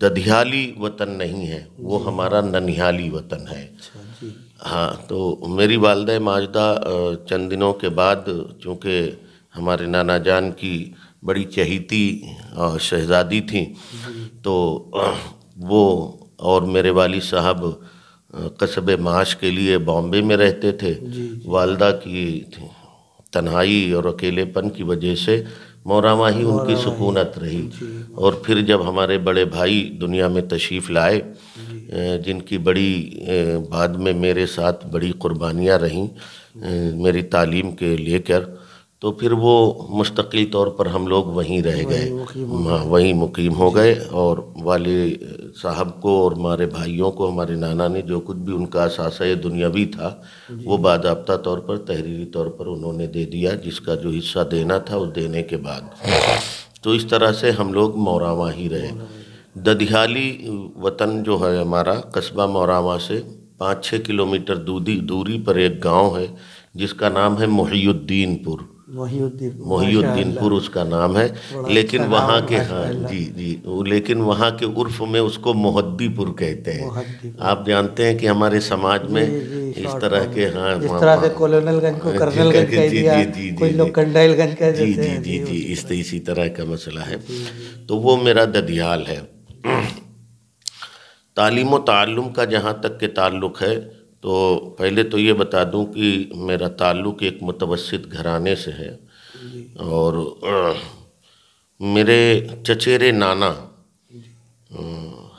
ددھیالی وطن نہیں ہے، وہ ہمارا ننیالی وطن ہے۔ ہاں، تو میری والدہ ماجدہ چند دنوں کے بعد چونکہ ہمارے نانا جان کی بڑی چہیتی شہزادی تھیں، تو وہ اور میرے والد صاحب قصبِ معاش کے لیے بامبے میں رہتے تھے۔ والدہ کی تنہائی اور اکیلے پن کی وجہ سے موراواں ہی ان کی سکونت رہی۔ اور پھر جب ہمارے بڑے بھائی دنیا میں تشریف لائے، جن کی بڑی بعد میں میرے ساتھ بڑی قربانیاں رہیں میری تعلیم کے لے کر، تو پھر وہ مستقل طور پر ہم لوگ وہیں رہ گئے، وہیں مقیم ہو گئے۔ اور والد صاحب کو اور ہمارے بھائیوں کو ہمارے نانا نے جو کچھ بھی ان کا اثاثہ دنیاوی تھا وہ باضابطہ طور پر تحریری طور پر انہوں نے دے دیا، جس کا جو حصہ دینا تھا اس دینے کے بعد تو اس طرح سے ہم لوگ موراواں ہی رہے۔ ددھیالی وطن جو ہے ہمارا، قصبہ موراواں سے 5-6 کلومیٹر دوری پر ایک گاؤں ہے جس کا نام ہے محی الدین پور۔ محی الدین پور اس کا نام ہے، لیکن وہاں کے لیکن وہاں کے عرف میں اس کو محدی پور کہتے ہیں۔ آپ جانتے ہیں کہ ہمارے سماج میں اس طرح کے جس طرح سے کولونل گنج کو کرنل گنج کہہ دیا، کوئی لوگ کنڈائل گنج کہہ دیتے ہیں۔ اسی طرح کا مسئلہ ہے۔ تو وہ میرا ددھیال ہے۔ تعلیم و تعلم کا جہاں تک کہ تعلق ہے، تو پہلے تو یہ بتا دوں کہ میرا تعلق ایک متوسط گھرانے سے ہے، اور میرے چچیرے نانا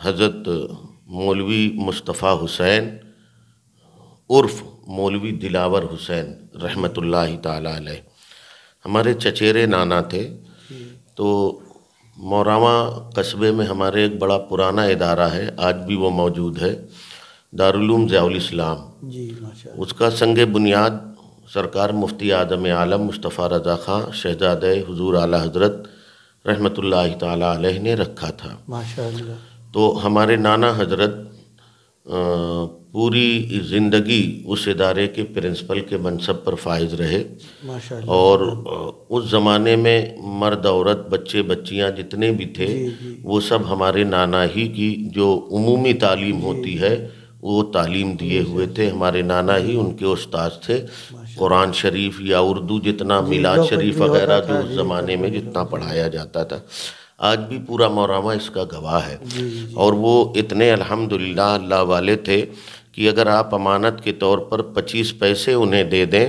حضرت مولوی مصطفیٰ حسین عرف مولوی دلاور حسین رحمۃ اللہ تعالیٰ علیہ ہمارے چچیرے نانا تھے۔ تو موراواں قصبے میں ہمارے ایک بڑا پرانا ادارہ ہے، آج بھی وہ موجود ہے، دارالعلوم ضیاء الاسلام۔ اس کا سنگ بنیاد سرکار مفتی اعظم عالم مصطفیٰ رضا خاں شہزادہ حضور اعلیٰ حضرت رحمۃ اللہ تعالیٰ علیہ نے رکھا تھا۔ تو ہمارے نانا حضرت پوری زندگی اس ادارے کے پرنسپل کے منصب پر فائز رہے، اور اس زمانے میں مرد عورت بچے بچیاں جتنے بھی تھے وہ سب ہمارے نانا ہی کی جو عمومی تعلیم ہوتی ہے وہ تعلیم دیے ہوئے تھے۔ ہمارے نانا ہی ان کے استاذ تھے۔ قرآن شریف یا اردو جتنا، میلاد شریف وغیرہ جو اس زمانے میں جتنا پڑھایا جاتا تھا، آج بھی پورا موراواں اس کا گواہ ہے۔ اور وہ اتنے الحمدللہ اللہ والے تھے کہ اگر آپ امانت کے طور پر 25 پیسے انہیں دے دیں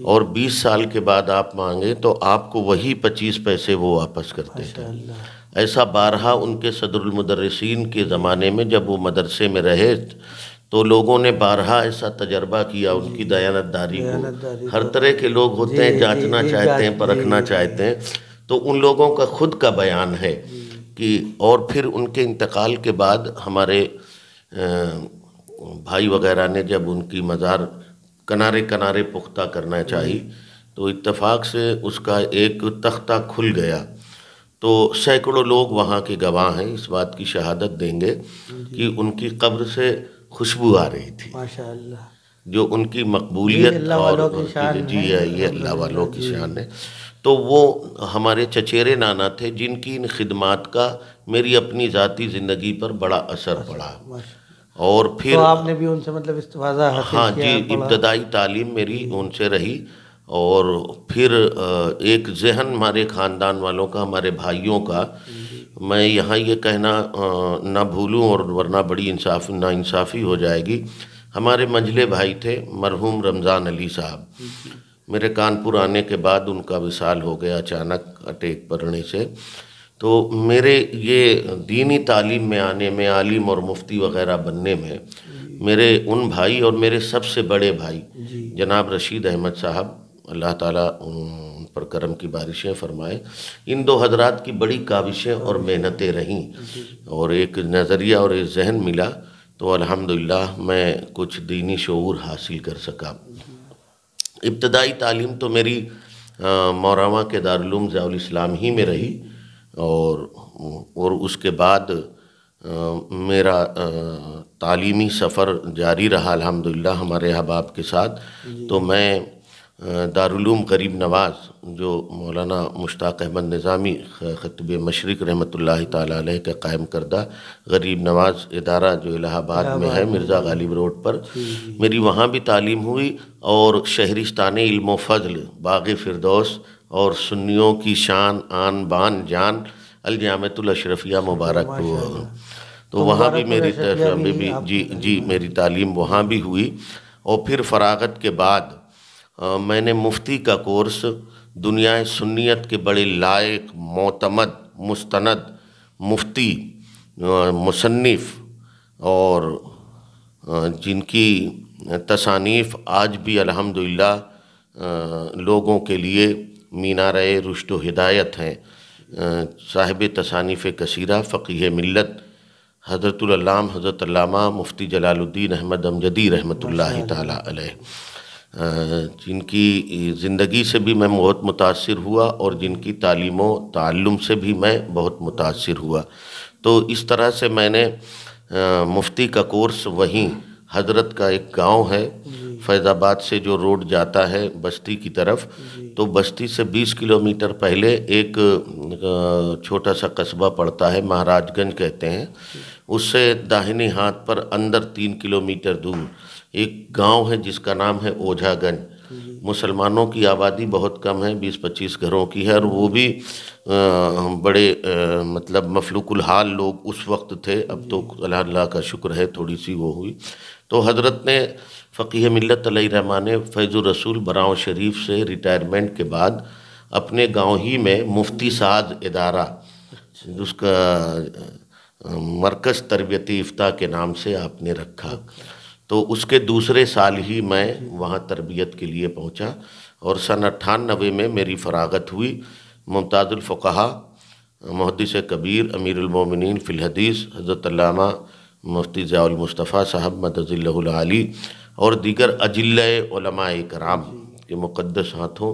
اور 20 سال کے بعد آپ مانگیں تو آپ کو وہی 25 پیسے وہ واپس کرتے تھے۔ ایسا بارہا ان کے صدر المدرسین کے زمانے میں جب وہ مدرسے میں رہے تو لوگوں نے بارہا ایسا تجربہ کیا ان کی دیانتداری کو۔ ہر طرح کے لوگ ہوتے ہیں، جانچنا چاہتے ہیں، پرکھنا چاہتے ہیں، تو ان لوگوں کا خود کا بیان ہے کہ اور پھر ان کے انتقال کے بعد ہمارے بھائی وغیرہ نے جب ان کی مزار کنارے کنارے پختہ کرنا چاہی تو اتفاق سے اس کا ایک تختہ کھل گیا، تو سینکڑوں لوگ وہاں کے گواہ ہیں، اس بات کی شہادت دیں گے کہ ان کی قبر سے خوشبو آ رہی تھی، جو ان کی مقبولیت اور یہ اللہ والوں کی شان ہے۔ تو وہ ہمارے چچیرے نانا تھے جن کی ان خدمات کا میری اپنی ذاتی زندگی پر بڑا اثر پڑا۔ اور پھر تو آپ نے بھی ان سے مطلب استفادہ حاصل کیا؟ ہاں جی، ابتدائی تعلیم میری ان سے رہی، اور پھر ایک ذہن ہمارے خاندان والوں کا، ہمارے بھائیوں کا، میں یہاں یہ کہنا نہ بھولوں اور ورنہ بڑی ناانصافی ہو جائے گی۔ ہمارے منجلے بھائی تھے مرحوم رمضان علی صاحب، میرے کانپور آنے کے بعد ان کا وصال ہو گیا اچانک اٹیک پڑنے سے۔ تو میرے یہ دینی تعلیم میں آنے میں، عالم اور مفتی وغیرہ بننے میں، میرے ان بھائی اور میرے سب سے بڑے بھائی جناب رشید احمد صاحب، اللہ تعالیٰ ان پر کرم کی بارشیں فرمائے، ان دو حضرات کی بڑی کاوشیں اور محنتیں رہیں، اور ایک نظریہ اور ایک ذہن ملا تو الحمدللہ میں کچھ دینی شعور حاصل کر سکا۔ ابتدائی تعلیم تو میری موراواں کے دارالعلوم ضیاء الاسلام ہی میں رہی، اور اس کے بعد میرا تعلیمی سفر جاری رہا الحمدللہ ہمارے احباب کے ساتھ۔ تو میں دارالعلوم غریب نواز جو مولانا مشتاق احمد نظامی خطیب مشرق رحمۃ اللہ تعالیٰ علیہ کا قائم کردہ غریب نواز ادارہ جو الہ آباد میں ہے مرزا غالب روڈ پر، میری وہاں بھی تعلیم ہوئی، اور شہرستان علم و فضل باغ فردوس اور سنیوں کی شان آن بان جان الجامعۃ الاشرفیہ مبارک پور، تو وہاں بھی میری تعلیم وہاں بھی ہوئی۔ اور پھر فراغت کے بعد میں نے مفتی کا کورس دنیا سنیت کے بڑے لائق معتمد مستند مفتی مصنف اور جن کی تصانیف آج بھی الحمدللہ لوگوں کے لیے مینار رشد و ہدایت ہیں، صاحب تصانیف کثیرہ فقیہ ملت حضرت العلام حضرت علامہ مفتی جلال الدین احمد امجدی رحمۃ اللہ تعالیٰ علیہ، جن کی زندگی سے بھی میں بہت متاثر ہوا اور جن کی تعلیم و تعلم سے بھی میں بہت متاثر ہوا۔ تو اس طرح سے میں نے مفتی کا کورس وہیں حضرت کا ایک گاؤں ہے فیض آباد سے جو روڈ جاتا ہے بستی کی طرف، تو بستی سے 20 کلومیٹر پہلے ایک چھوٹا سا قصبہ پڑتا ہے مہاراج گنج کہتے ہیں، اس سے داہنے ہاتھ پر اندر 3 کلومیٹر دور ایک گاؤں ہے جس کا نام ہے اوجھا گنج۔ مسلمانوں کی آبادی بہت کم ہے، 20-25 گھروں کی ہے، اور وہ بھی بڑے مطلب مفلوق الحال لوگ اس وقت تھے، اب تو اللہ کا شکر ہے تھوڑی سی وہ ہوئی۔ تو حضرت نے فقیہ ملت علیہ رحمٰن نے فیض الرسول براؤں شریف سے ریٹائرمنٹ کے بعد اپنے گاؤں ہی میں مفتی ساز ادارہ، جس کا مرکز تربیتی افتاء کے نام سے آپ نے رکھا، تو اس کے دوسرے سال ہی میں وہاں تربیت کے لیے پہنچا، اور سن 98 میں میری فراغت ہوئی۔ ممتاز الفقہاء محدث کبیر امیر المومنین فی الحدیث حضرت علامہ مفتی ضیاء المصطفیٰ صاحب مدد اللہ العالی اور دیگر اجلہ علماء کرام کے مقدس ہاتھوں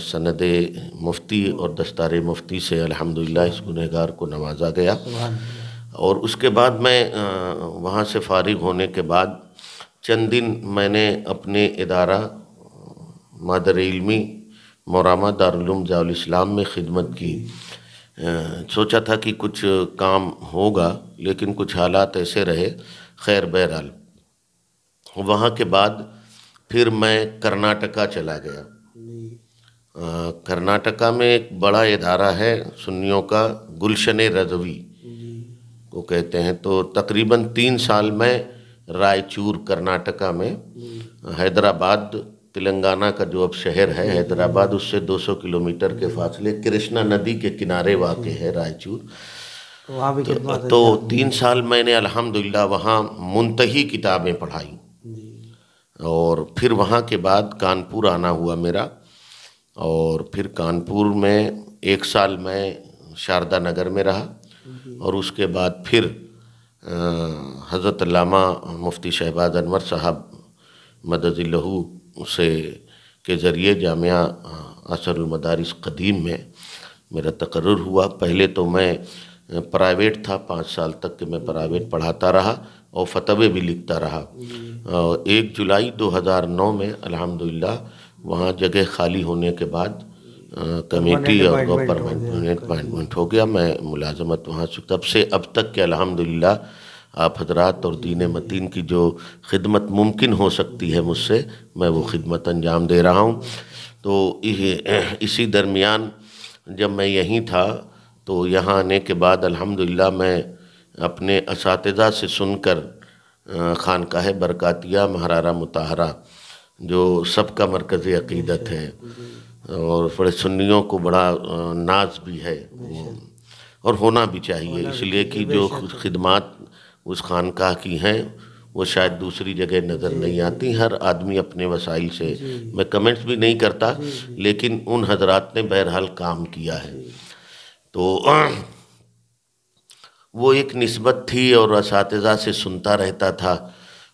سند مفتی اور دستار مفتی سے الحمدللہ اس گنہگار کو نوازا گیا۔ اور اس کے بعد میں وہاں سے فارغ ہونے کے بعد چند دن میں نے اپنے ادارہ مادر علمی موراما دارالعلوم ضیاء الاسلام میں خدمت کی، سوچا تھا کہ کچھ کام ہوگا لیکن کچھ حالات ایسے رہے، خیر بہرحال وہاں کے بعد پھر میں کرناٹکا چلا گیا۔ کرناٹکا میں ایک بڑا ادارہ ہے سنیوں کا، گلشن رضوی کو کہتے ہیں، تو تقریباً 3 سال میں رائے چور کرناٹکا میں، حیدرآباد تلنگانہ کا جو اب شہر ہے حیدرآباد، اس سے 200 کلومیٹر کے فاصلے کرشنا ندی کے کنارے واقع ہے رائے چور۔ تو 3 سال میں نے الحمدللہ وہاں منتہی کتابیں پڑھائیں، اور پھر وہاں کے بعد کانپور آنا ہوا میرا، اور پھر کانپور میں 1 سال میں شاردا نگر میں رہا، اور اس کے بعد پھر حضرت علامہ مفتی شہباز انور صاحب مدد اللہ سے کے ذریعے جامعہ اثر المدارس قدیم میں میرا تقرر ہوا۔ پہلے تو میں پرائیویٹ تھا، 5 سال تک کہ میں پرائیویٹ پڑھاتا رہا اور فتوے بھی لکھتا رہا۔ 1 جولائی 2009 میں الحمدللہ وہاں جگہ خالی ہونے کے بعد کمیٹی اور پرماننٹ اپائنٹمنٹ ہو گیا، میں ملازمت وہاں سے تب سے اب تک کہ الحمدللہ آپ حضرات اور دین متین کی جو خدمت ممکن ہو سکتی ہے مجھ سے، میں وہ خدمت انجام دے رہا ہوں۔ تو اسی درمیان جب میں یہیں تھا تو یہاں آنے کے بعد الحمدللہ میں اپنے اساتذہ سے سن کر خانقاہ برکاتیہ مہرارہ مطہرہ جو سب کا مرکز عقیدت ہے اور بڑے سنیوں کو بڑا ناز بھی ہے اور ہونا بھی چاہیے، اس لیے کہ جو خدمات اس خانقاہ کی ہیں وہ شاید دوسری جگہ نظر نہیں آتی۔ ہر آدمی اپنے وسائل سے، میں کمنٹس بھی نہیں کرتا لیکن ان حضرات نے بہرحال کام کیا ہے، تو وہ ایک نسبت تھی اور اساتذہ سے سنتا رہتا تھا۔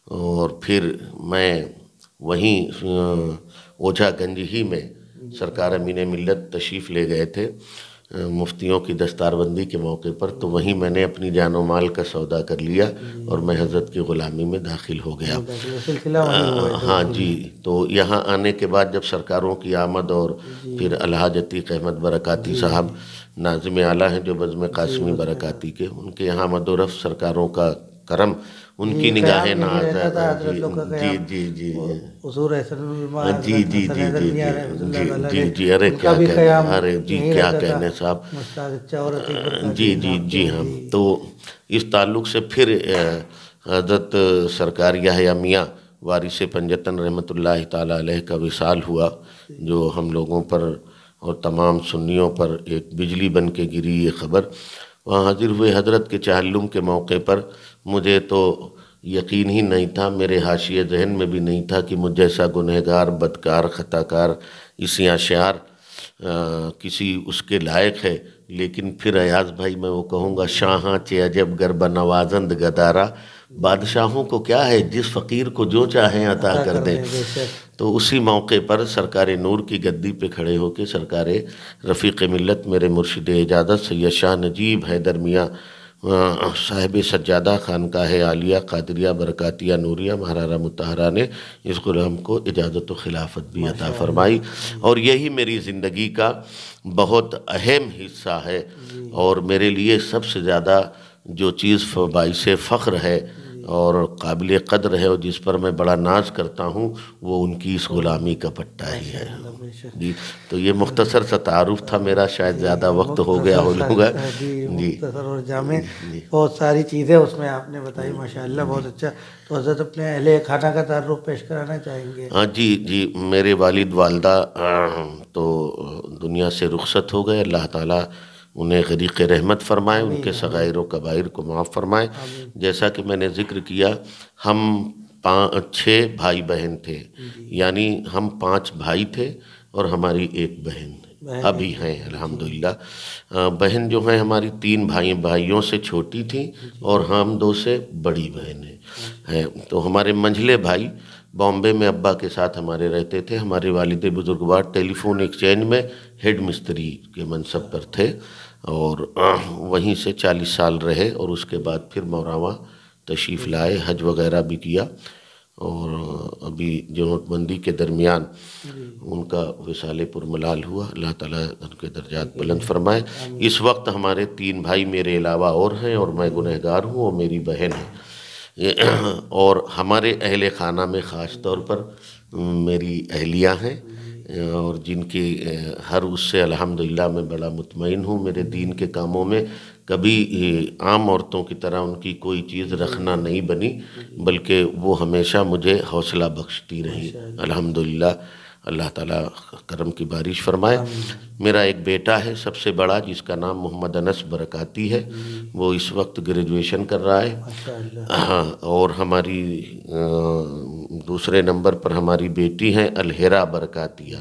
اور پھر میں وہیں اوجھا گنج ہی میں سرکار امین ملت تشریف لے گئے تھے، مفتیوں کی دستار بندی کے موقع پر، تو وہیں میں نے اپنی جان و مال کا سودا کر لیا اور میں حضرت کی غلامی میں داخل ہو گیا۔ ہاں جی، تو یہاں آنے کے بعد جب سرکاروں کی آمد، اور پھر الحاج عتیق احمد برکاتی صاحب ناظم اعلیٰ ہیں جو بزم قاسمی برکاتی کے، ان کے یہاں آمد و رفت، سرکاروں کا کرم، ان کی نگاہ ناز ہے۔ جی جی جی حضور احسن الماء جی جی جی جی جی جی، ارے کیا کہنے، ارے جی کیا کہنے صاحب، جی جی جی ہاں۔ تو اس تعلق سے پھر حضرت سرکار یحییٰ میاں وارث پنجتن رحمۃ اللہ تعالیٰ علیہ کا وصال ہوا، جو ہم لوگوں پر اور تمام سنیوں پر ایک بجلی بن کے گری یہ خبر۔ وہاں حاضر ہوئے حضرت کے چہلم کے موقع پر مجھے تو یقین ہی نہیں تھا، میرے حاشیے ذہن میں بھی نہیں تھا کہ مجھ جیسا گنہگار، بدکار، خطاکار، اسیاں شعار کسی اس کے لائق ہے۔ لیکن پھر ایاز بھائی میں وہ کہوں گا، شاہاں چے عجب گربہ نوازند گدارا، بادشاہوں کو کیا ہے، جس فقیر کو جو چاہیں عطا کر دیں۔ تو اسی موقع پر سرکار نور کی گدی پہ کھڑے ہو کے سرکار رفیق ملت میرے مرشد اجازت سید شاہ نجیب حیدر میاں صاحب سجادہ خانقاہ عالیہ قادریہ برکاتیہ نوریہ مہرارہ مطہرہ نے اس غلام کو اجازت و خلافت بھی عطا فرمائی، اور یہی میری زندگی کا بہت اہم حصہ ہے، اور میرے لیے سب سے زیادہ جو چیز باعث فخر ہے اور قابل قدر ہے، اور جس پر میں بڑا ناز کرتا ہوں، وہ ان کی اس غلامی کا پٹا ہی ہے۔ جی، تو یہ مختصر سا تعارف تھا میرا، شاید زیادہ وقت ہو گیا ہوگا۔ جی مختصر اور جامع، بہت ساری چیزیں اس میں آپ نے بتائی، ماشاءاللہ بہت اچھا۔ تو حضرت اپنے اہل خانہ کا تعارف پیش کرانا چاہیں گے؟ ہاں جی جی، میرے والد والدہ تو دنیا سے رخصت ہو گئے، اللہ تعالیٰ انہیں غریق رحمت فرمائے، ان کے صغائر و کبائر کو معاف فرمائے۔ جیسا کہ میں نے ذکر کیا، ہم 6 بھائی بہن تھے، یعنی ہم 5 بھائی تھے اور ہماری ایک بہن ابھی ہیں الحمدللہ۔ بہن جو ہیں ہماری 3 بھائیوں سے چھوٹی تھیں، اور ہم 2 سے بڑی بہن ہیں۔ تو ہمارے منجھلے بھائی بامبے میں ابا کے ساتھ ہمارے رہتے تھے، ہمارے والد بزرگوار ٹیلی فون ایکسچینج میں ہیڈ مستری کے منصب پر تھے، اور وہیں سے 40 سال رہے، اور اس کے بعد پھر موراواں تشریف لائے، حج وغیرہ بھی کیا، اور ابھی جو نوٹ بندی کے درمیان ان کا وصال پرملال ہوا، اللہ تعالیٰ ان کے درجات بلند فرمائے۔ اس وقت ہمارے 3 بھائی میرے علاوہ اور ہیں، اور میں گنہگار ہوں، اور میری بہن ہے، اور ہمارے اہل خانہ میں خاص طور پر میری اہلیہ ہیں، اور جن کی ہر اس سے الحمدللہ میں بڑا مطمئن ہوں۔ میرے دین کے کاموں میں کبھی عام عورتوں کی طرح ان کی کوئی چیز رکھنا نہیں بنی، بلکہ وہ ہمیشہ مجھے حوصلہ بخشتی رہی، الحمدللہ۔ اللہ تعالیٰ کرم کی بارش فرمائے۔ میرا ایک بیٹا ہے سب سے بڑا، جس کا نام محمد انس برکاتی ہے، وہ اس وقت گریجویشن کر رہا ہے۔ ہاں، اور ہماری دوسرے نمبر پر ہماری بیٹی ہیں الہرا برکاتیہ،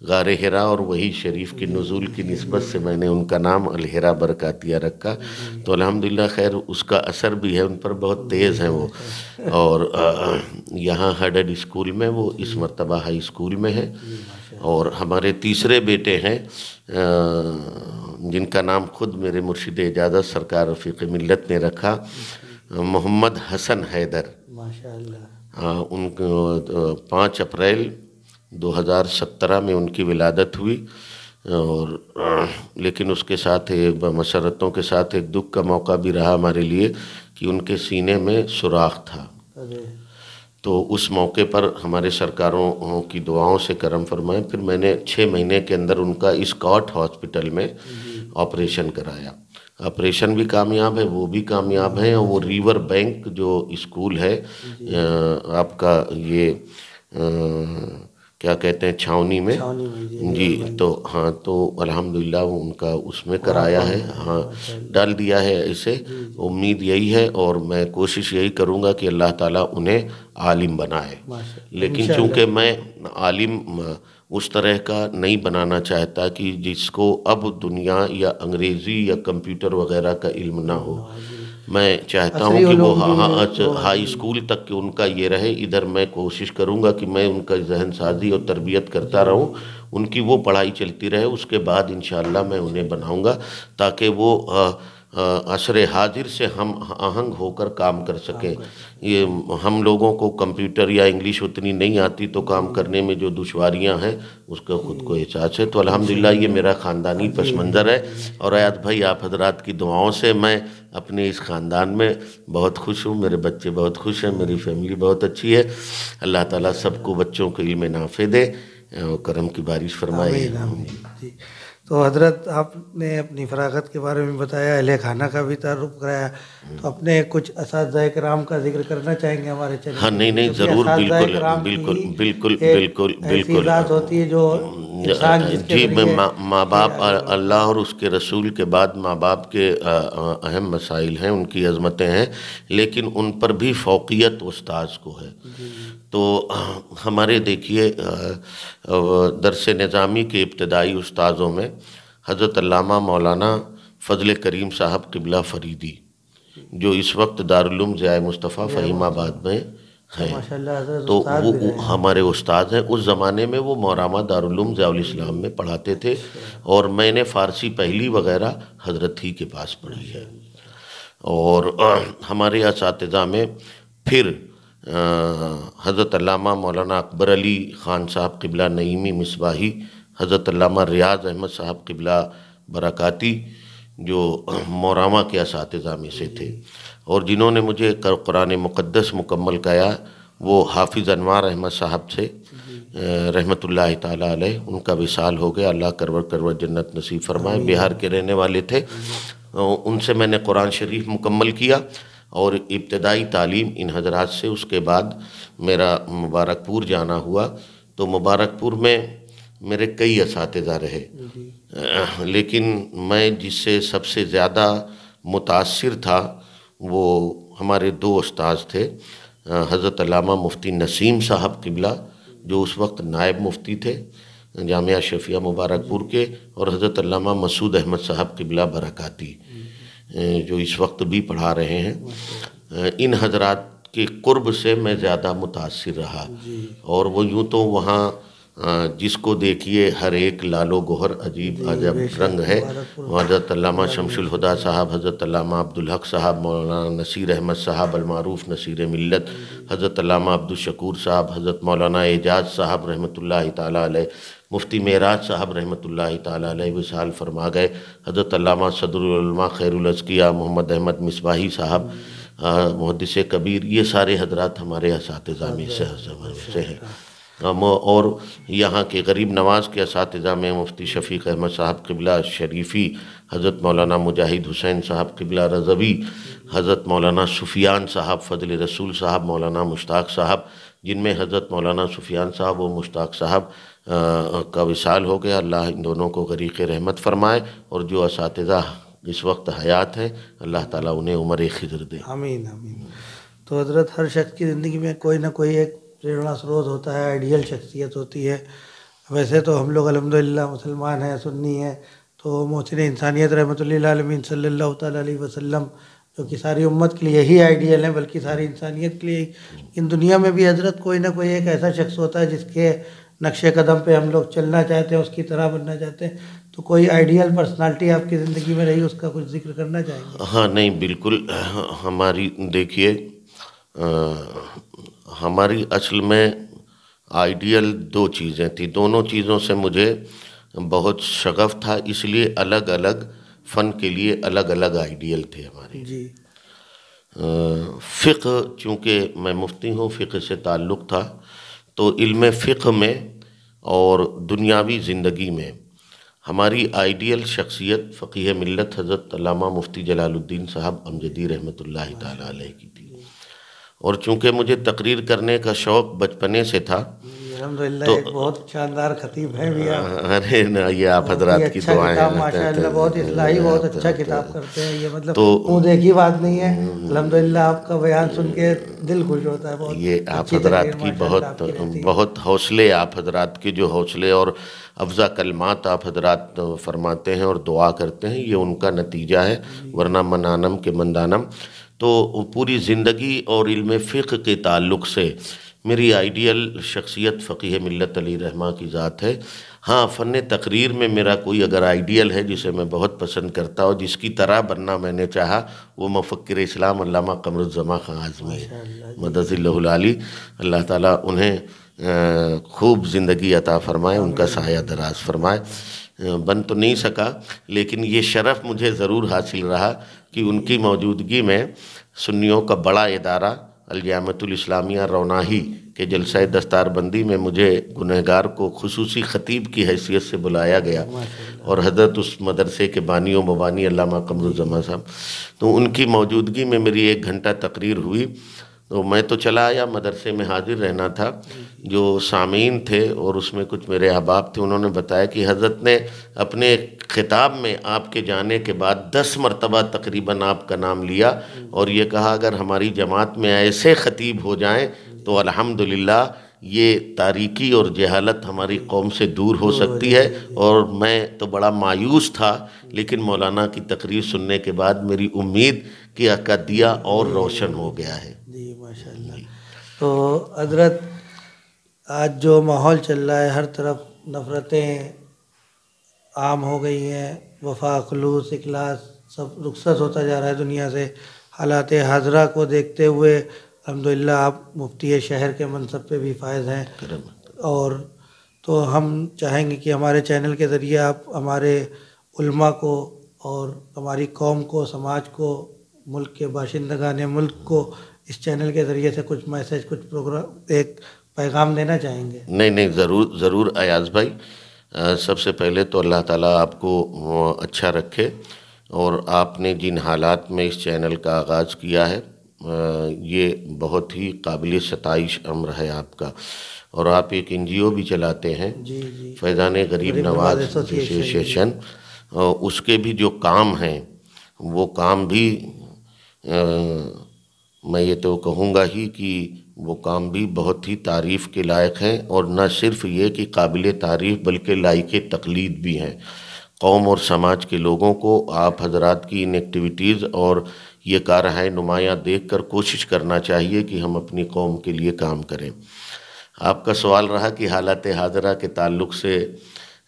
غار ہرا اور وہی شریف کی نزول کی نسبت سے میں نے ان کا نام الہرا برکاتیہ رکھا۔ تو الحمدللہ خیر اس کا اثر بھی ہے ان پر، بہت تیز ہیں وہ، اور یہاں ہڈڈ اسکول میں، وہ اس مرتبہ ہائی اسکول میں ہے۔ اور ہمارے تیسرے بیٹے ہیں جن کا نام خود میرے مرشد اجازت سرکار رفیق ملت نے رکھا، محمد حسن حیدر۔ ان کو 5 اپریل 2017 میں ان کی ولادت ہوئی، اور لیکن اس کے ساتھ مسرتوں کے ساتھ ایک دکھ کا موقع بھی رہا ہمارے لیے کہ ان کے سینے میں سوراخ تھا۔ تو اس موقع پر ہمارے سرکاروں کی دعاؤں سے کرم فرمائے، پھر میں نے 6 مہینے کے اندر ان کا اسکاٹ ہاسپٹل میں آپریشن کرایا۔ آپریشن بھی کامیاب ہے، وہ بھی کامیاب ہیں، اور وہ ریور بینک جو اسکول ہے آپ کا، یہ کیا کہتے ہیں، چھاونی میں، جی، تو ہاں، تو الحمدللہ وہ ان کا اس میں کرایا ہے، ہاں ڈال دیا ہے اسے۔ امید یہی ہے، اور میں کوشش یہی کروں گا کہ اللہ تعالیٰ انہیں عالم بنائے، لیکن چونکہ میں عالم اس طرح کا نہیں بنانا چاہتا کہ جس کو اب دنیا یا انگریزی یا کمپیوٹر وغیرہ کا علم نہ ہو۔ میں چاہتا ہوں کہ وہ ہائی اسکول تک کہ ان کا یہ رہے. ادھر میں کوشش کروں گا کہ میں ان کا ذہن سازی اور تربیت کرتا رہوں, ان کی وہ پڑھائی چلتی رہے. اس کے بعد انشاءاللہ میں انہیں بناؤں گا تاکہ وہ عصر حاضر سے ہم آہنگ ہو کر کام کر سکیں. یہ ہم لوگوں کو کمپیوٹر یا انگلش اتنی نہیں آتی تو کام کرنے میں جو دشواریاں ہیں اس کا خود کو احساس ہے. تو الحمدللہ یہ میرا خاندانی پس منظر ہے, اور ایاز بھائی آپ حضرات کی دعاؤں سے میں اپنے اس خاندان میں بہت خوش ہوں. میرے بچے بہت خوش ہیں, میری فیملی بہت اچھی ہے. اللہ تعالیٰ سب کو بچوں کو علم نافع دے اور کرم کی بارش فرمائے. جی. تو حضرت آپ نے اپنی فراغت کے بارے میں بتایا, اہل خانہ کا بھی تعارف کرایا, تو اپنے کچھ اساتذہ کرام کا ذکر کرنا چاہیں گے ہمارے چینل؟ ہاں نہیں ضرور, بالکل ذات ہوتی ہے جو انسان جی. ماں باپ اللہ اور اس کے رسول کے بعد ماں باپ کے اہم مسائل ہیں, ان کی عظمتیں ہیں, لیکن ان پر بھی فوقیت استاذ کو ہے. تو ہمارے دیکھیے درس نظامی کے ابتدائی استاذوں میں حضرت علامہ مولانا فضل کریم صاحب قبلہ فریدی, جو اس وقت دارالعلوم ضیاء مصطفیٰ فہیم آباد میں ہیں, تو وہ ہمارے استاد ہیں. اس زمانے میں وہ موراما دارالعلوم ضیاء الاسلام میں پڑھاتے تھے, اور میں نے فارسی پہلی وغیرہ حضرت ہی کے پاس پڑھی ہے. اور ہمارے اساتذہ میں پھر حضرت علامہ مولانا اکبر علی خان صاحب قبلہ نعیمی مصباحی, حضرت علامہ ریاض احمد صاحب قبلہ برکاتی, جو موراما کے اساتذہ میں سے تھے, اور جنہوں نے مجھے قرآن مقدس مکمل کیا وہ حافظ انوار احمد صاحب سے رحمۃ اللہ تعالیٰ علیہ. ان کا وصال ہو گیا, اللہ کرور جنت نصیب فرمائے. بہار کے رہنے والے تھے. ان سے میں نے قرآن شریف مکمل کیا اور ابتدائی تعلیم ان حضرات سے. اس کے بعد میرا مبارک پور جانا ہوا, تو مبارک پور میں میرے کئی اساتذہ رہے, لیکن میں جس سے سب سے زیادہ متاثر تھا وہ ہمارے دو استاذ تھے, حضرت علامہ مفتی نسیم صاحب قبلہ جو اس وقت نائب مفتی تھے جامعہ شفیہ مبارک پور کے, اور حضرت علامہ مسعود احمد صاحب قبلہ برکاتی جو اس وقت بھی پڑھا رہے ہیں. ان حضرات کے قرب سے میں زیادہ متاثر رہا, اور وہ یوں تو وہاں جس کو دیکھیے ہر ایک لال و گوہر عجیب عجب رنگ ہے. حضرت علامہ شمس الہدا صاحب, حضرت علامہ عبدالحق صاحب, مولانا نصیر احمد صاحب المعروف نصیر ملت, حضرت علامہ عبدالشکور صاحب, حضرت مولانا اعجاز صاحب رحمۃ اللہ تعالیٰ علیہ, مفتی معراج صاحب رحمۃ اللہ تعالیٰ علیہ وصال فرما گئے, حضرت علامہ صدر العلماء خیر الازکیاء محمد احمد مصباحی صاحب محدث کبیر. یہ سارے حضرات ہمارے اساتذہ میں سے ہیں. اور یہاں کے غریب نواز کے اساتذہ میں مفتی شفیق احمد صاحب قبلہ شریفی, حضرت مولانا مجاہد حسین صاحب قبلہ رضوی, حضرت مولانا سفیان صاحب فضل رسول صاحب, مولانا مشتاق صاحب, جن میں حضرت مولانا سفیان صاحب و مشتاق صاحب کا وصال ہو گیا. اللہ ان دونوں کو غریق رحمت فرمائے, اور جو اساتذہ اس وقت حیات ہیں اللہ تعالیٰ انہیں عمر خضر دے. آمین آمین. تو حضرت ہر شخص کی زندگی میں کوئی نہ کوئی ایک پریرنا سروت ہوتا ہے, آئیڈیل شخصیت ہوتی ہے. ویسے تو ہم لوگ الحمدللہ مسلمان ہیں, سنی ہیں, تو محسن انسانیت رحمۃ اللہ للعالمین صلی اللہ تعالیٰ علیہ وسلم جو کہ ساری امت کے لیے یہی آئیڈیل ہیں, بلکہ ساری انسانیت کے لیے. ان دنیا میں بھی حضرت کوئی نہ کوئی ایک ایسا شخص ہوتا ہے جس کے نقش قدم پہ ہم لوگ چلنا چاہتے ہیں, اس کی طرح بننا چاہتے ہیں. تو کوئی آئیڈیل پرسنالٹی آپ کی زندگی میں رہی, اس کا کچھ ذکر کرنا چاہیں گے؟ ہاں نہیں بالکل. ہماری دیکھیے ہماری اصل میں آئیڈیل دو چیزیں تھیں, دونوں چیزوں سے مجھے بہت شغف تھا, اس لیے الگ الگ فن کے لیے الگ الگ آئیڈیل تھے ہمارے. جی. فقہ, چونکہ میں مفتی ہوں, فقہ سے تعلق تھا, تو علم فقہ میں اور دنیاوی زندگی میں ہماری آئیڈیل شخصیت فقیہ ملت حضرت علامہ مفتی جلال الدین صاحب امجدی رحمۃ اللہ تعالیٰ علیہ کی تھی. اور چونکہ مجھے تقریر کرنے کا شوق بچپنے سے تھا, الحمدللہ ایک بہت شاندار خطیب ہیں بھی آپ. ارے نا یہ آپ حضرات کی دعائیں ہیں. ماشاء اللہ بہت اصلاحی، بہت اچھا کتاب کرتے ہیں. یہ مطلب منہ دیکھی بات نہیں ہے. الحمدللہ آپ کا بیان سن کے دل خوش ہوتا ہے. بہت یہ آپ حضرات کی بہت حوصلے، آپ حضرات کے جو حوصلے اور افزا کلمات آپ حضرات فرماتے ہیں اور دعا کرتے ہیں، یہ ان کا نتیجہ ہے. ورنہ منانم کے مندانم. تو پوری زندگی اور علم فقہ کے تعلق سے میری آئیڈیل شخصیت فقیہ ملت علی رحمہ کی ذات ہے. ہاں، فن تقریر میں میرا کوئی اگر آئیڈیل ہے جسے میں بہت پسند کرتا ہوں، جس کی طرح بننا میں نے چاہا، وہ مفکر اسلام علامہ قمر الزمان خان اعظمی ہے، مدد اللہ العالی. اللہ تعالیٰ انہیں خوب زندگی عطا فرمائے، ان کا سایہ دراز فرمائے. بن تو نہیں سکا، لیکن یہ شرف مجھے ضرور حاصل رہا کہ ان کی موجودگی میں سنیوں کا بڑا ادارہ الجامعۃ الاسلامیہ روناہی کے جلسہ دستار بندی میں مجھے گنہگار کو خصوصی خطیب کی حیثیت سے بلایا گیا، اور حضرت اس مدرسے کے بانی و مبانی علامہ قمر الزمان صاحب، تو ان کی موجودگی میں میری 1 گھنٹہ تقریر ہوئی. تو میں تو چلا آیا، مدرسے میں حاضر رہنا تھا. جو سامعین تھے اور اس میں کچھ میرے احباب تھے، انہوں نے بتایا کہ حضرت نے اپنے خطاب میں آپ کے جانے کے بعد 10 مرتبہ تقریباً آپ کا نام لیا، اور یہ کہا اگر ہماری جماعت میں ایسے خطیب ہو جائیں تو الحمدللہ یہ تاریکی اور جہالت ہماری قوم سے دور ہو سکتی ہے. اور میں تو بڑا مایوس تھا، لیکن مولانا کی تقریر سننے کے بعد میری امید کہ دیا اور روشن ہو گیا ہے. جی ماشاء اللہ. تو حضرت آج جو ماحول چل رہا ہے، ہر طرف نفرتیں عام ہو گئی ہیں، وفا، خلوص، اخلاص سب رخصت ہوتا جا رہا ہے دنیا سے. حالات حاضرہ کو دیکھتے ہوئے الحمدللہ آپ مفتی شہر کے منصب پہ بھی فائز ہیں. اور تو ہم چاہیں گے کہ ہمارے چینل کے ذریعے آپ ہمارے علماء کو اور ہماری قوم کو، سماج کو، ملک کے باشندگان ملک کو اس چینل کے ذریعے سے کچھ میسج، کچھ پروگرام، ایک پیغام دینا چاہیں گے. نہیں ضرور ایاز بھائی. سب سے پہلے تو اللہ تعالیٰ آپ کو اچھا رکھے، اور آپ نے جن حالات میں اس چینل کا آغاز کیا ہے یہ بہت ہی قابل ستائش امر ہے آپ کا. اور آپ ایک NGO بھی چلاتے ہیں، فیضان غریب نواز ایسوسیشن. اس کے بھی جو کام ہیں وہ کام بھی میں یہ تو کہوں گا ہی کہ وہ کام بھی بہت ہی تعریف کے لائق ہیں. اور نہ صرف یہ کہ قابل تعریف بلکہ لائق تقلید بھی ہیں. قوم اور سماج کے لوگوں کو آپ حضرات کی ان ایکٹیویٹیز اور یہ کارروائی نمایاں دیکھ کر کوشش کرنا چاہیے کہ ہم اپنی قوم کے لیے کام کریں. آپ کا سوال رہا کہ حالات حاضرہ کے تعلق سے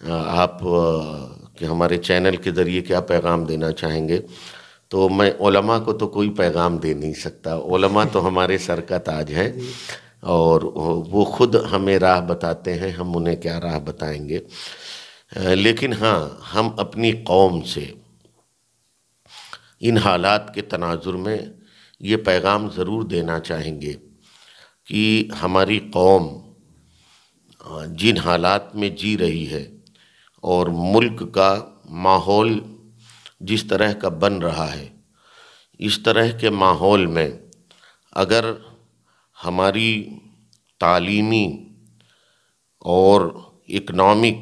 آپ کہ ہمارے چینل کے ذریعے کیا پیغام دینا چاہیں گے. تو میں علماء کو تو کوئی پیغام دے نہیں سکتا. علماء تو ہمارے سر کا تاج ہیں، اور وہ خود ہمیں راہ بتاتے ہیں، ہم انہیں کیا راہ بتائیں گے. لیکن ہاں، ہم اپنی قوم سے ان حالات کے تناظر میں یہ پیغام ضرور دینا چاہیں گے کہ ہماری قوم جن حالات میں جی رہی ہے اور ملک کا ماحول جس طرح کا بن رہا ہے، اس طرح کے ماحول میں اگر ہماری تعلیمی اور اکنامک،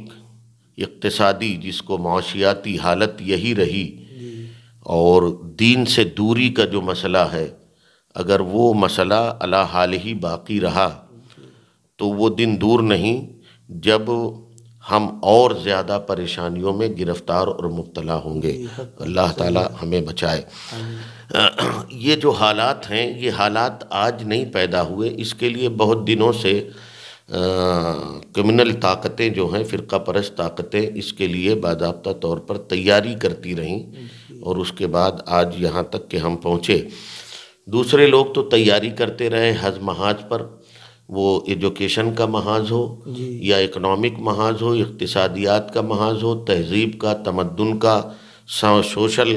اقتصادی، جس کو معاشیاتی حالت یہی رہی، اور دین سے دوری کا جو مسئلہ ہے، اگر وہ مسئلہ علی حال ہی باقی رہا تو وہ دن دور نہیں جب ہم اور زیادہ پریشانیوں میں گرفتار اور مبتلا ہوں گے. اللہ تعالی ہمیں بچائے. یہ جو حالات ہیں، یہ حالات آج نہیں پیدا ہوئے. اس کے لیے بہت دنوں سے کرمنل طاقتیں جو ہیں، فرقہ پرست طاقتیں، اس کے لیے باضابطہ طور پر تیاری کرتی رہیں، اور اس کے بعد آج یہاں تک کہ ہم پہنچے. دوسرے لوگ تو تیاری کرتے رہے حز محاذ پر، وہ ایجوکیشن کا محاذ ہو یا اکنامک محاذ ہو، اقتصادیات کا محاذ ہو، تہذیب کا، تمدن کا، سوشل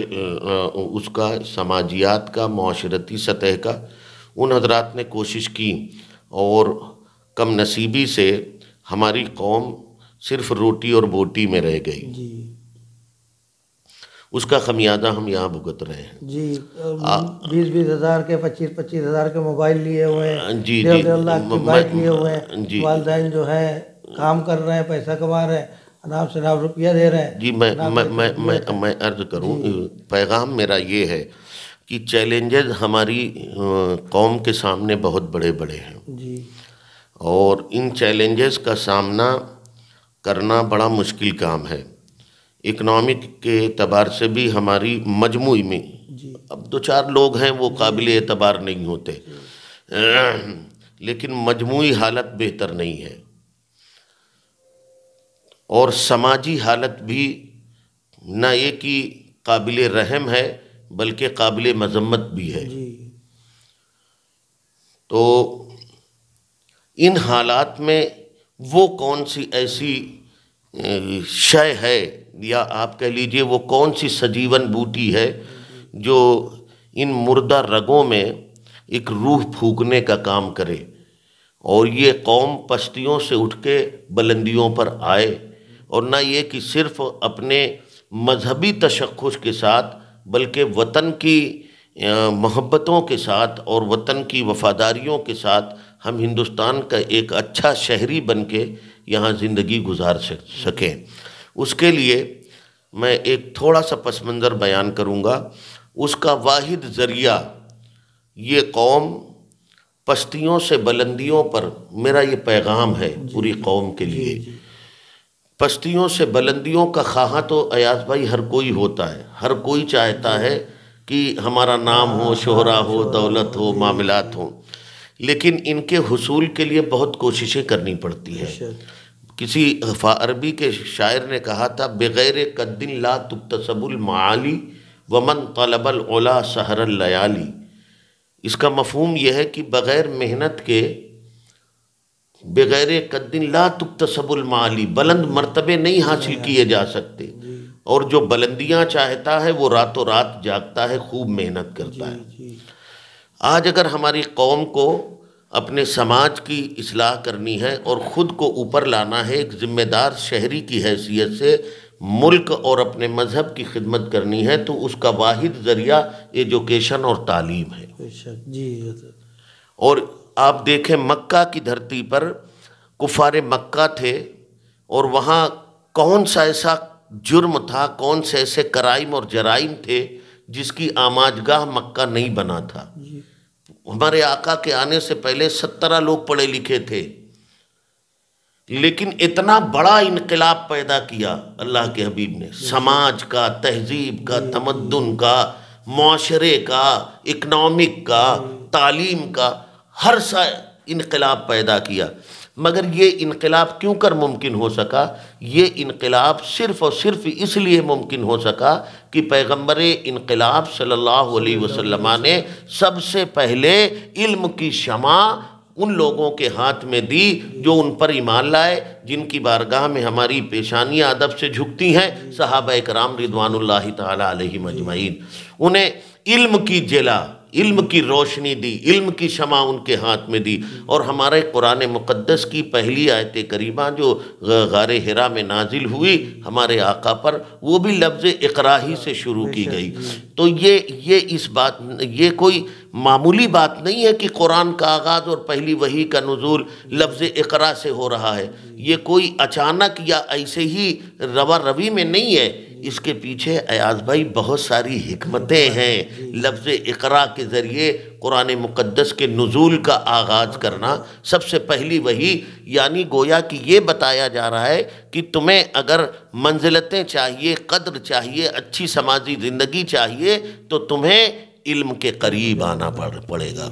اس کا، سماجیات کا، معاشرتی سطح کا. ان حضرات نے کوشش کی، اور کم نصیبی سے ہماری قوم صرف روٹی اور بوٹی میں رہ گئی. اس کا خمیازہ ہم یہاں بھگت رہے ہیں. جی 20,000 کے 25,000 کے موبائل لیے ہوئے ہیں, جی 1.5 لاکھ کی بائک لیے ہوئے ہیں. جی والدین جو ہے کام کر رہے ہیں, پیسہ کما رہے ہیں, انام سے نام روپیہ دے رہے ہیں. جی میں عرض کروں, پیغام میرا یہ ہے کہ چیلنجز ہماری قوم کے سامنے بہت بڑے بڑے ہیں جی, اور ان چیلنجز کا سامنا کرنا بڑا مشکل کام ہے. اکنامک کے اعتبار سے بھی ہماری مجموعی میں اب 2-4 لوگ ہیں وہ قابل اعتبار نہیں ہوتے, لیکن مجموعی حالت بہتر نہیں ہے, اور سماجی حالت بھی نہ ایک ہی قابل رحم ہے بلکہ قابل مذمت بھی ہے. تو ان حالات میں وہ کون سی ایسی شے ہے, یا آپ کہہ لیجئے وہ کون سی سجیون بوٹی ہے جو ان مردہ رگوں میں ایک روح پھونکنے کا کام کرے, اور یہ قوم پستیوں سے اٹھ کے بلندیوں پر آئے, اور نہ یہ کہ صرف اپنے مذہبی تشخص کے ساتھ بلکہ وطن کی محبتوں کے ساتھ اور وطن کی وفاداریوں کے ساتھ ہم ہندوستان کا ایک اچھا شہری بن کے یہاں زندگی گزار سکیں. اس کے لیے میں ایک تھوڑا سا پس منظر بیان کروں گا. اس کا واحد ذریعہ یہ قوم پستیوں سے بلندیوں پر, میرا یہ پیغام ہے پوری قوم کے لیے, پستیوں سے بلندیوں کا خواہاں تو ایاز بھائی ہر کوئی ہوتا ہے, ہر کوئی چاہتا ہے کہ ہمارا نام ہو, شہرہ ہو, دولت ہو, معاملات ہوں, لیکن ان کے حصول کے لیے بہت کوششیں کرنی پڑتی ہیں. کسی عربی کے شاعر نے کہا تھا, بغیر قد لا تکتسب المعالی ومن طلب العلا سحر اللیالی. اس کا مفہوم یہ ہے کہ بغیر محنت کے, بغیر قد لا تکتسب المعالی, بلند مرتبے نہیں حاصل کیے جا سکتے, اور جو بلندیاں چاہتا ہے وہ راتوں رات جاگتا ہے, خوب محنت کرتا ہے. آج اگر ہماری قوم کو اپنے سماج کی اصلاح کرنی ہے اور خود کو اوپر لانا ہے, ایک ذمہ دار شہری کی حیثیت سے ملک اور اپنے مذہب کی خدمت کرنی ہے, تو اس کا واحد ذریعہ ایجوکیشن اور تعلیم ہے. اور آپ دیکھیں مکہ کی دھرتی پر کفار مکہ تھے, اور وہاں کون سا ایسا جرم تھا, کون سے ایسے کرائم اور جرائم تھے جس کی آماجگاہ مکہ نہیں بنا تھا. ہمارے آقا کے آنے سے پہلے 17 لوگ پڑھے لکھے تھے, لیکن اتنا بڑا انقلاب پیدا کیا اللہ کے حبیب نے, سماج کا, تہذیب کا, تمدن کا, معاشرے کا, اکنامک کا, تعلیم کا, ہر سا انقلاب پیدا کیا. مگر یہ انقلاب کیوں کر ممکن ہو سکا؟ یہ انقلاب صرف اور صرف اس لیے ممکن ہو سکا کہ پیغمبر انقلاب صلی اللہ علیہ وسلم نے سب سے پہلے علم کی شمع ان لوگوں کے ہاتھ میں دی جو ان پر ایمان لائے, جن کی بارگاہ میں ہماری پیشانیاں ادب سے جھکتی ہیں, صحابہ کرام رضوان اللہ تعالی علیہم اجمعین. انہیں علم کی جلا, علم کی روشنی دی, علم کی شمع ان کے ہاتھ میں دی. اور ہمارے قرآن مقدس کی پہلی آیت کریمہ جو غار حرا میں نازل ہوئی ہمارے آقا پر, وہ بھی لفظ اقرا ہی سے شروع کی گئی. تو یہ کوئی معمولی بات نہیں ہے کہ قرآن کا آغاز اور پہلی وحی کا نزول لفظ اقرا سے ہو رہا ہے. یہ کوئی اچانک یا ایسے ہی روا روی میں نہیں ہے, اس کے پیچھے ایاز بھائی بہت ساری حکمتیں ہیں. لفظ اقرا کے ذریعے قرآن مقدس کے نزول کا آغاز کرنا, سب سے پہلی وحی, یعنی گویا کہ یہ بتایا جا رہا ہے کہ تمہیں اگر منزلتیں چاہیے, قدر چاہیے, اچھی سماجی زندگی چاہیے, تو تمہیں علم کے قریب آنا پڑے گا.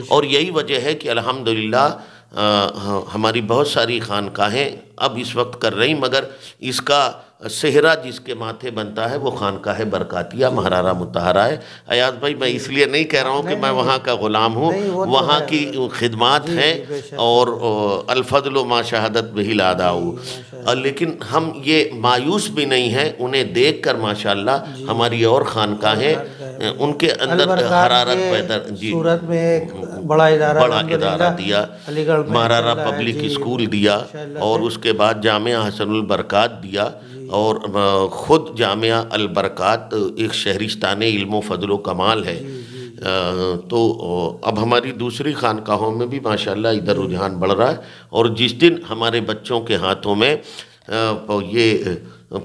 اور یہی وجہ ہے کہ الحمدللہ ہماری بہت ساری خانقاہیں اب اس وقت کر رہی, مگر اس کا صحرا جس کے ماتھے بنتا ہے وہ خانقاہ برکاتیہ مہرارہ مطہرہ ہے. ایاز بھائی میں اس لیے نہیں کہہ رہا ہوں کہ میں وہاں کا غلام ہوں, وہاں کی خدمات ہیں, اور الفضل ما شہادت بہ الاداء, لیکن ہم یہ مایوس بھی نہیں ہیں انہیں دیکھ کر. ماشاءاللہ ہماری اور خانقاہیں ان کے اندر حرارت پیدا, جی صورت میں ایک بڑا ادارہ دیا, مہرارہ پبلک اسکول دیا, اور اس کے بعد جامعہ حسن البرکات دیا. اور خود جامعہ البرکات ایک شہرستان علم و فضل و کمال ہے، تو اب ہماری دوسری خانقاہوں میں بھی ماشاءاللہ ادھر رجحان بڑھ رہا ہے، اور جس دن ہمارے بچوں کے ہاتھوں میں یہ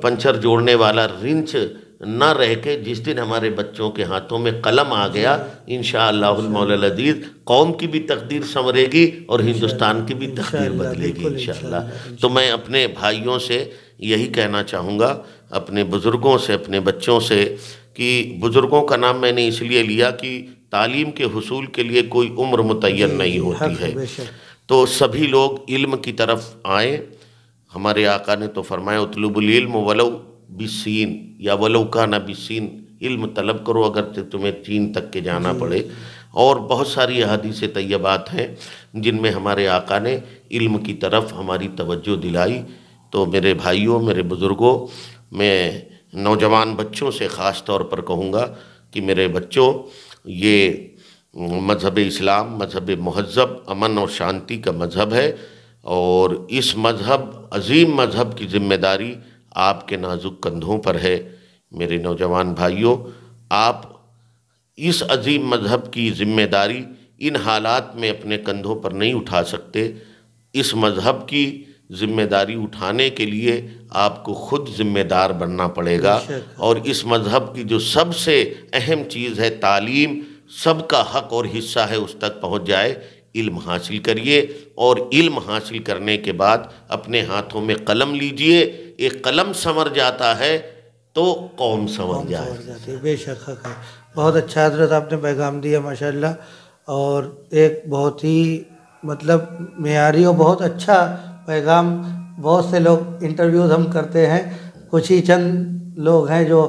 پنچر جوڑنے والا رنچ نہ رہ کے جس دن ہمارے بچوں کے ہاتھوں میں قلم آ گیا، انشاءاللہ المولا العزیز قوم کی بھی تقدیر سنورے گی اور ہندوستان کی بھی تقدیر بدلے گی انشاءاللہ۔ تو میں اپنے بھائیوں سے یہی کہنا چاہوں گا، اپنے بزرگوں سے، اپنے بچوں سے، کہ بزرگوں کا نام میں نے اس لیے لیا کہ تعلیم کے حصول کے لیے کوئی عمر متعین نہیں ہوتی ہے، تو سبھی لوگ علم کی طرف آئیں۔ ہمارے آقا نے تو فرمایا اطلب العلم ولو بالسین، یا ولو کان بالسین، علم طلب کرو اگر تمہیں چین تک کے جانا پڑے۔ اور بہت ساری احادیث طیبات ہیں جن میں ہمارے آقا نے علم کی طرف ہماری توجہ دلائی۔ تو میرے بھائیوں، میرے بزرگوں، میں نوجوان بچوں سے خاص طور پر کہوں گا کہ میرے بچوں، یہ مذہب اسلام مذہب مہذب، امن اور شانتی کا مذہب ہے، اور اس مذہب، عظیم مذہب کی ذمہ داری آپ کے نازک کندھوں پر ہے۔ میرے نوجوان بھائیوں، آپ اس عظیم مذہب کی ذمہ داری ان حالات میں اپنے کندھوں پر نہیں اٹھا سکتے۔ اس مذہب کی ذمہ داری اٹھانے کے لیے آپ کو خود ذمہ دار بننا پڑے گا، اور اس مذہب کی جو سب سے اہم چیز ہے تعلیم، سب کا حق اور حصہ ہے اس تک پہنچ جائے۔ علم حاصل کریے، اور علم حاصل کرنے کے بعد اپنے ہاتھوں میں قلم لیجئے۔ ایک قلم سنور جاتا ہے تو قوم سنور جائے۔ بے شک حق ہے۔ بہت اچھا حضرت آپ نے پیغام دیا ماشاءاللہ، اور ایک بہت ہی معیاری اور بہت اچھا پیغام۔ بہت سے لوگ انٹرویوز ہم کرتے ہیں، کچھ ہی چند لوگ ہیں جو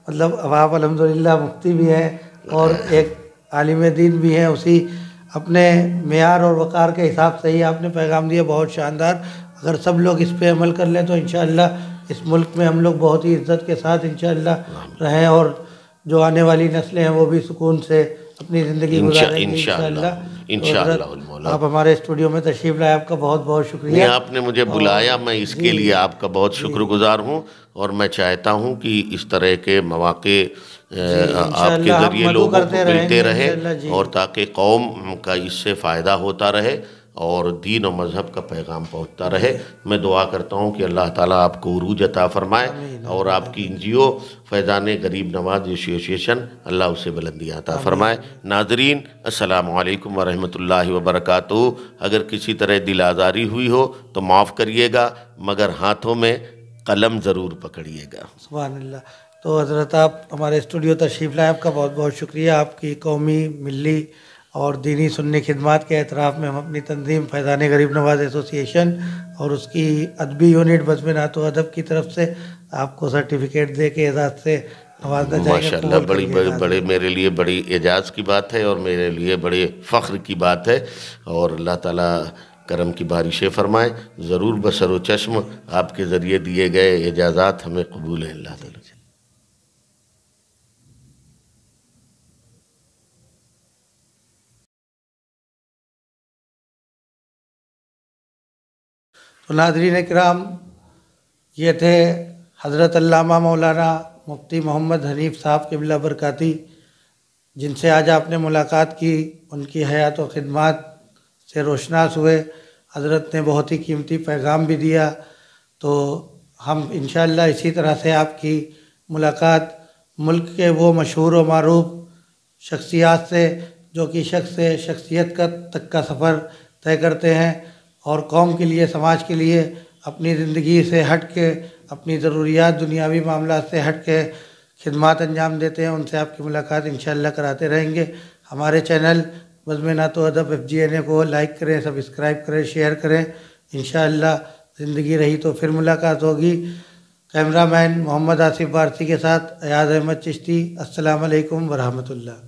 اب آپ الحمدللہ مفتی بھی ہیں اور ایک عالم دین بھی ہیں، اسی اپنے معیار اور وقار کے حساب سے ہی آپ نے پیغام دیا، بہت شاندار۔ اگر سب لوگ اس پہ عمل کر لیں تو انشاءاللہ اس ملک میں ہم لوگ بہت ہی عزت کے ساتھ انشاءاللہ رہیں، اور جو آنے والی نسلیں ہیں وہ بھی سکون سے اپنی زندگی گزاریں گی انشاءاللہ۔ آپ ہمارے اسٹوڈیو میں تشریف لائے، آپ کا بہت بہت شکریہ۔ آپ نے مجھے بلایا، میں اس کے لیے آپ کا بہت شکر گزار ہوں، اور میں چاہتا ہوں کہ اس طرح کے مواقع آپ کے ذریعے لوگوں کو ملتے رہے، اور تاکہ قوم کا اس سے فائدہ ہوتا رہے اور دین و مذہب کا پیغام پہنچتا رہے۔ میں دعا کرتا ہوں کہ اللہ تعالیٰ آپ کو عروج عطا فرمائے، اور آپ کی NGO فیضان غریب نواز ایسوسی ایشن، اللہ اسے بلندی عطا فرمائے۔ ناظرین، السلام علیکم ورحمۃ اللہ وبرکاتہ۔ اگر کسی طرح دل آزاری ہوئی ہو تو معاف کریے گا، مگر ہاتھوں میں قلم ضرور پکڑیے گا۔ سبحان اللہ۔ تو حضرت آپ ہمارے اسٹوڈیو تشریف لائے، آپ کا بہت بہت شکریہ۔ آپ کی قومی، ملی اور دینی سنی خدمات کے اعتراف میں ہم اپنی تنظیم فیضان غریب نواز ایسوسی ایشن اور اس کی ادبی یونٹ بزم نعت و ادب کی طرف سے آپ کو سرٹیفکیٹ دے کے اعزاز سے نوازنا چاہیں گے۔ ماشاءاللہ، بڑی میرے لیے بڑی اعزاز کی بات ہے، اور میرے لیے بڑے فخر کی بات ہے، اور اللہ تعالیٰ کرم کی بارشیں فرمائے۔ ضرور بسر و چشم آپ کے ذریعے دیے گئے اعزازات ہمیں قبول ہیں اللہ تعالیٰ۔ تو ناظرین کرام، یہ تھے حضرت علامہ مولانا مفتی محمد حنیف صاحب قبلہ برکاتی، جن سے آج آپ نے ملاقات کی، ان کی حیات و خدمات سے روشناس ہوئے۔ حضرت نے بہت ہی قیمتی پیغام بھی دیا، تو ہم انشاءاللہ اسی طرح سے آپ کی ملاقات ملک کے وہ مشہور و معروف شخصیات سے، جو کہ شخص سے شخصیت تک کا سفر طے کرتے ہیں، اور قوم کے لیے، سماج کے لیے اپنی زندگی سے ہٹ کے، اپنی ضروریات دنیاوی معاملات سے ہٹ کے خدمات انجام دیتے ہیں، ان سے آپ کی ملاقات انشاءاللہ کراتے رہیں گے۔ ہمارے چینل بزم نعت و ادب FGNA کو لائک کریں، سبسکرائب کریں، شیئر کریں۔ انشاءاللہ زندگی رہی تو پھر ملاقات ہوگی۔ کیمرہ مین محمد آصف بارسی کے ساتھ ایاز احمد چشتی۔ السلام علیکم ورحمۃ اللہ۔